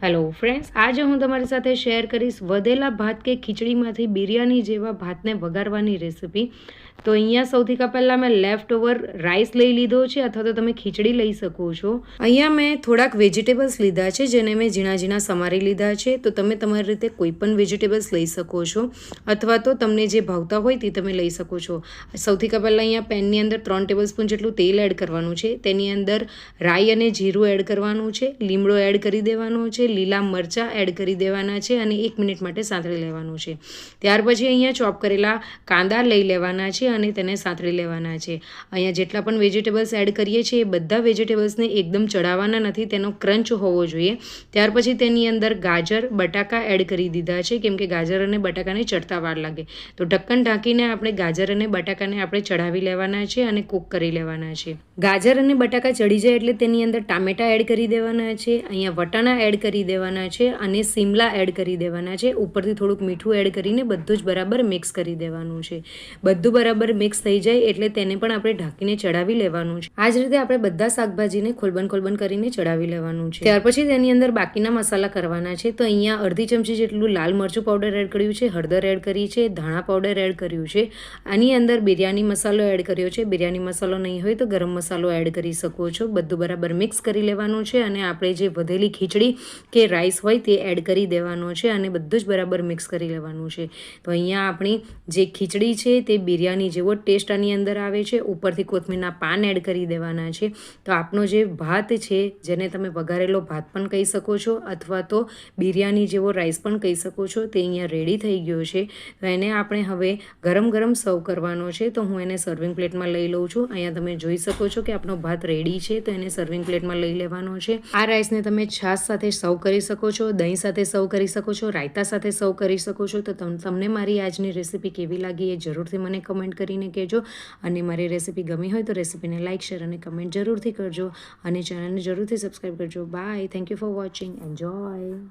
Hello friends, આજે હું તમારી સાથે શેર કરીશ વધેલા ભાત કે ખીચડીમાંથી બિરયાની જેવા ભાતને વઘારવાની રેસિપી. તો અહીંયા સૌથી પહેલાં મેં લેફ્ટ ઓવર રાઈસ લઈ લીધો છે, અથવા તો તમે ખીચડી લઈ શકો છો. અહીંયા મેં થોડાક વેજીટેબલ્સ લીધા છે, જેને મેં ઝીણા ઝીણા સમારી લીધા છે. તો તમે તમારી રીતે કોઈ પણ વેજીટેબલ્સ લઈ શકો છો, અથવા તો તમને જે ભાવતા હોય તે તમે લઈ શકો છો. સૌથી પહેલાં અહીંયા પેનની અંદર 3 ટેબલસ્પૂન જેટલું તેલ એડ કરવાનું છે. તેની અંદર રાઈ અને જીરું એડ કરવાનું છે, લીમડો એડ કરી દેવાનો છે, લીલા મરચાં એડ કરી દેવાના છે અને 1 મિનિટ માટે સાંતળી લેવાનું છે. ત્યાર પછી અહીંયા ચોપ કરેલા કાંદા લઈ લેવાના છે અને તેને સાંતળી લેવાના છે. અહીંયા જેટલા પણ વેજીટેબલ્સ એડ કરીએ છીએ એ બધા વેજીટેબલ્સને એકદમ ચડાવવાના નથી, તેનો ક્રંચ હોવો જોઈએ. ત્યાર પછી તેની અંદર ગાજર બટાકા એડ કરી દીધા છે, કેમ કે ગાજર અને બટાકાને ચડતા વાર લાગે. તો ઢક્કન ઢાંકીને આપણે ગાજર અને બટાકાને આપણે ચડાવી લેવાના છે અને કૂક કરી લેવાના છે. ગાજર અને બટાકા ચડી જાય એટલે તેની અંદર ટામેટા એડ કરી દેવાના છે, અહીંયા વટાણા એડ કરી દેવાના છે અને સિમલા એડ કરી દેવાના છે. ઉપરથી થોડુંક મીઠું એડ કરીને બધું જ બરાબર મિક્સ કરી દેવાનું છે. બધું બરાબર મિક્સ થઈ જાય એટલે તેને પણ આપણે ઢાંકીને ચડાવી લેવાનું છે. આ જ રીતે આપણે બધા શાકભાજીને ખોલબન કરીને ચડાવી લેવાનું છે. ત્યાર પછી તેની અંદર બાકીના મસાલા કરવાના છે. તો અહીંયા અડધી ચમચી જેટલું લાલ મરચું પાવડર એડ કર્યું છે, હળદર એડ કરી છે, ધાણા પાવડર એડ કર્યું છે. આની અંદર બિરયાની મસાલો એડ કર્યો છે. બિરયાની મસાલો નહીં હોય તો ગરમ મસાલો એડ કરી શકો છો. બધું બરાબર મિક્સ કરી લેવાનું છે અને આપણે જે વધેલી ખીચડી કે રાઈસ હોય તે એડ કરી દેવાનો છે અને બધું જ બરાબર મિક્સ કરી લેવાનું છે. તો અહીંયા આપણી જે ખીચડી છે તે બિરયાની જેવો ટેસ્ટ આની અંદર આવે છે. ઉપરથી કોથમીરના પાન એડ કરી દેવાના છે. તો આપણો જે ભાત છે, જેને તમે વઘારેલો ભાત પણ કહી શકો છો અથવા તો બિરયાની જેવો રાઈસ પણ કહી શકો છો, તે અહીંયા રેડી થઈ ગયો છે. તો એને આપણે હવે ગરમ ગરમ સર્વ કરવાનો છે. તો હું એને સર્વિંગ પ્લેટમાં લઈ લઉં છું. અહીંયા તમે જોઈ શકો છો કે આપણો ભાત રેડી છે, તો એને સર્વિંગ પ્લેટમાં લઈ લેવાનો છે. આ રાઈસને તમે છાશ સાથે સર્વ કરી શકો છો, દહીં સાથે સર્વ કરી શકો છો, રાયતા સાથે સર્વ કરી શકો છો. તો તમને મારી આજની રેસિપી કેવી લાગી એ જરૂરથી મને કમેન્ટ કરીને કહેજો. અને મારી રેસિપી ગમી હોય તો રેસિપીને લાઇક, શેર અને કમેન્ટ જરૂરથી કરજો અને ચેનલને જરૂરથી સબસ્ક્રાઈબ કરજો. Bye. Thank you for watching. Enjoy.